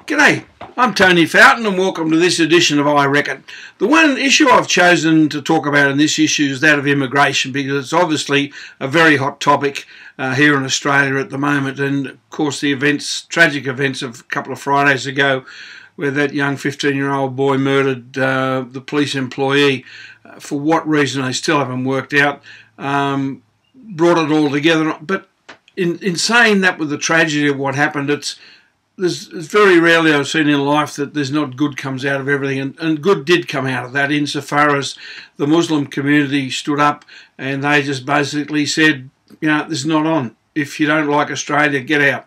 G'day, I'm Tony Fountain and welcome to this edition of I Reckon. The one issue I've chosen to talk about in this issue is that of immigration, because it's obviously a very hot topic here in Australia at the moment, and of course the tragic events of a couple of Fridays ago where that young 15-year-old boy murdered the police employee. For what reason they still haven't worked out, brought it all together. But in saying that, with the tragedy of what happened, it's very rarely I've seen in life that there's not good comes out of everything, and good did come out of that, insofar as the Muslim community stood up and they just basically said, you know, this is not on. If you don't like Australia, get out.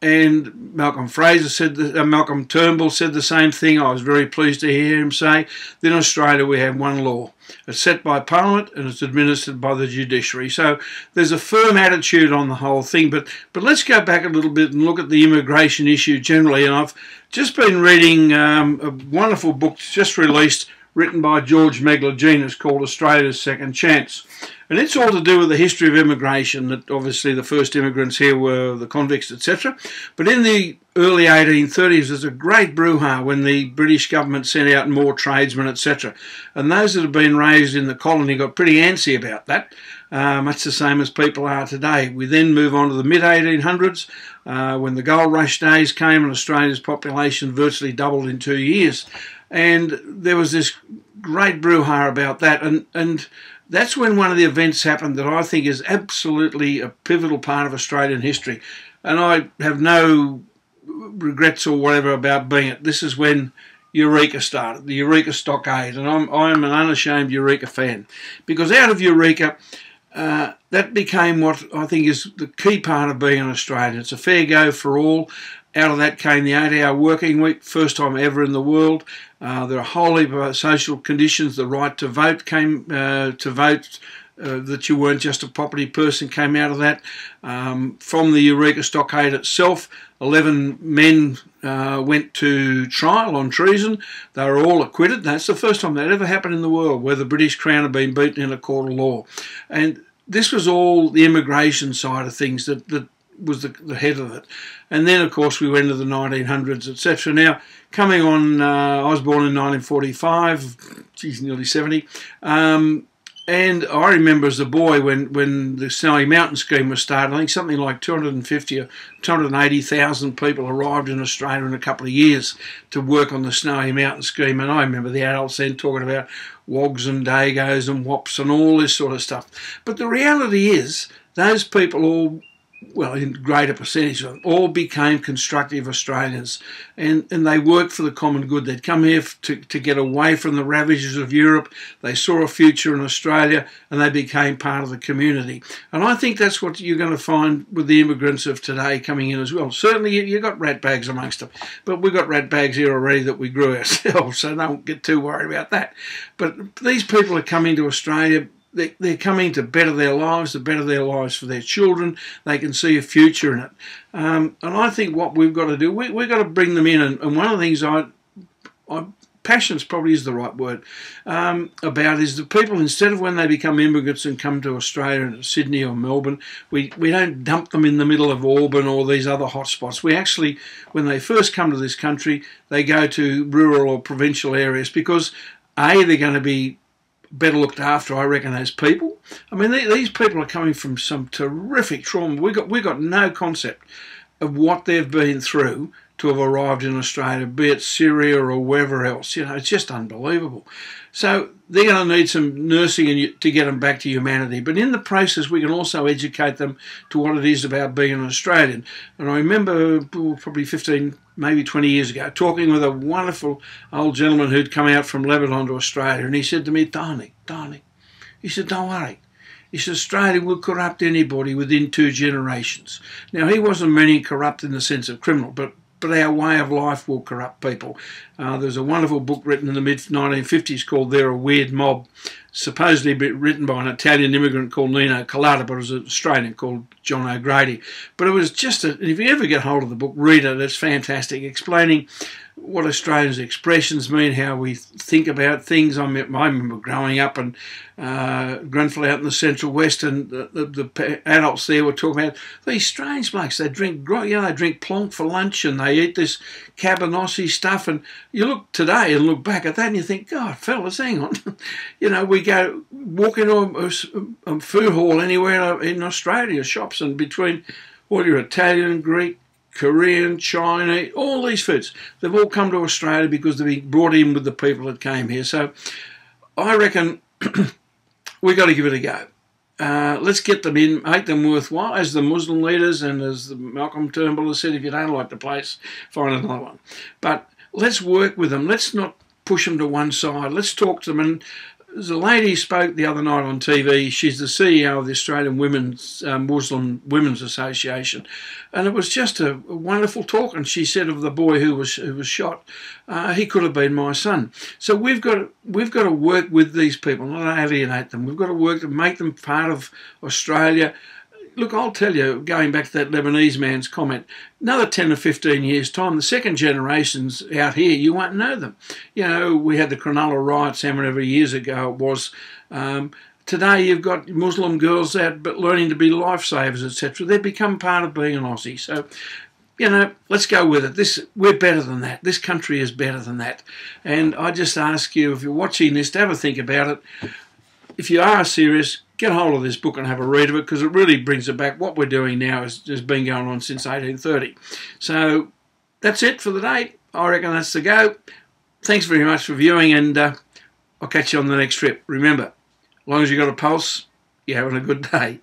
And Malcolm Turnbull said the same thing. I was very pleased to hear him say that in Australia we have one law. It's set by Parliament and it's administered by the judiciary. So there's a firm attitude on the whole thing. But let's go back a little bit and look at the immigration issue generally. And I've just been reading a wonderful book just released, written by George Megalogenis, called Australia's Second Chance. And it's all to do with the history of immigration, that obviously the first immigrants here were the convicts, etc. But in the early 1830s, there's a great brouhaha when the British government sent out more tradesmen, etc. And those that had been raised in the colony got pretty antsy about that, much the same as people are today. We then move on to the mid-1800s, when the gold rush days came and Australia's population virtually doubled in 2 years. And there was this great brouhaha about that, and that's when one of the events happened that I think is absolutely a pivotal part of Australian history. And I have no regrets or whatever about being it. This is when Eureka started, the Eureka Stockade, and I'm an unashamed Eureka fan, because out of Eureka, that became what I think is the key part of being an Australian. It's a fair go for all. Out of that came the 8-hour working week, first time ever in the world. There are a whole heap of social conditions. The right to vote came that you weren't just a property person came out of that. From the Eureka Stockade itself, 11 men went to trial on treason. They were all acquitted. That's the first time that ever happened in the world, where the British Crown had been beaten in a court of law. And this was all the immigration side of things that was the head of it. And then, of course, we went to the 1900s, etc. Now, coming on, I was born in 1945, geez, nearly 70, and I remember as a boy when the Snowy Mountain scheme was started, I think something like 250 or 280,000 people arrived in Australia in a couple of years to work on the Snowy Mountain scheme. And I remember the adults then talking about wogs and dagos and wops and all this sort of stuff. But the reality is, those people all, well, in greater percentage of them, all became constructive Australians, and they worked for the common good. They'd come here to get away from the ravages of Europe. They saw a future in Australia, and they became part of the community. And I think that's what you're going to find with the immigrants of today coming in as well. Certainly you've got ratbags amongst them, but we've got ratbags here already that we grew ourselves, so don't get too worried about that. But these people are coming to Australia. They're coming to better their lives, for their children. They can see a future in it. And I think what we've got to do, we've got to bring them in. And one of the things passion's probably is the right word, about is the people, instead of when they become immigrants and come to Australia and Sydney or Melbourne, we don't dump them in the middle of Auburn or these other hotspots. We actually, when they first come to this country, they go to rural or provincial areas, because A, they're going to be better looked after, I reckon, as people. I mean, these people are coming from some terrific trauma. We got no concept of what they've been through to have arrived in Australia, be it Syria or wherever else. You know, it's just unbelievable. So they're going to need some nursing to get them back to humanity. But in the process, we can also educate them to what it is about being an Australian. And I remember probably 15, maybe 20 years ago, talking with a wonderful old gentleman who'd come out from Lebanon to Australia. And he said to me, Tony, he said, don't worry. He said, Australia will corrupt anybody within 2 generations. Now, he wasn't meaning corrupt in the sense of criminal, but our way of life will corrupt people. There's a wonderful book written in the mid-1950s called They're a Weird Mob, supposedly written by an Italian immigrant called Nino Colata, but it was an Australian called John O'Grady. But it was just, if you ever get hold of the book, read it. It's fantastic, explaining what Australians' expressions mean, how we think about things. I remember growing up and Grenfell out in the Central West, and the adults there were talking about these strange blokes. They drink, they drink plonk for lunch, and they eat this cabanossi stuff. And you look today and look back at that, and you think, God, fellas, hang on. We go walk into a food hall anywhere in Australia, shops, and between all your Italian, Greek, Korean, Chinese, all these foods, they've all come to Australia because they've been brought in with the people that came here. So I reckon we've got to give it a go. Let's get them in, make them worthwhile, as the Muslim leaders and as Malcolm Turnbull has said, if you don't like the place, find another one. But let's work with them. Let's not push them to one side. Let's talk to them. And there's a lady spoke the other night on TV. She's the CEO of the Australian Muslim Women's Association, and it was just a wonderful talk. And she said of the boy who was shot, he could have been my son. So we've got to work with these people, not alienate them. We've got to work to make them part of Australia. Look, I'll tell you, going back to that Lebanese man's comment, another 10 or 15 years' time, the second generations out here, you won't know them. We had the Cronulla riots how many years ago it was. Today you've got Muslim girls out but learning to be lifesavers, etc. They've become part of being an Aussie. So, let's go with it. We're better than that. This country is better than that. And I just ask you, if you're watching this, to have a think about it. If you are serious, get hold of this book and have a read of it, because it really brings it back. What we're doing now has been going on since 1830. So that's it for the day. I reckon that's the go. Thanks very much for viewing, and I'll catch you on the next trip. Remember, as long as you've got a pulse, you're having a good day.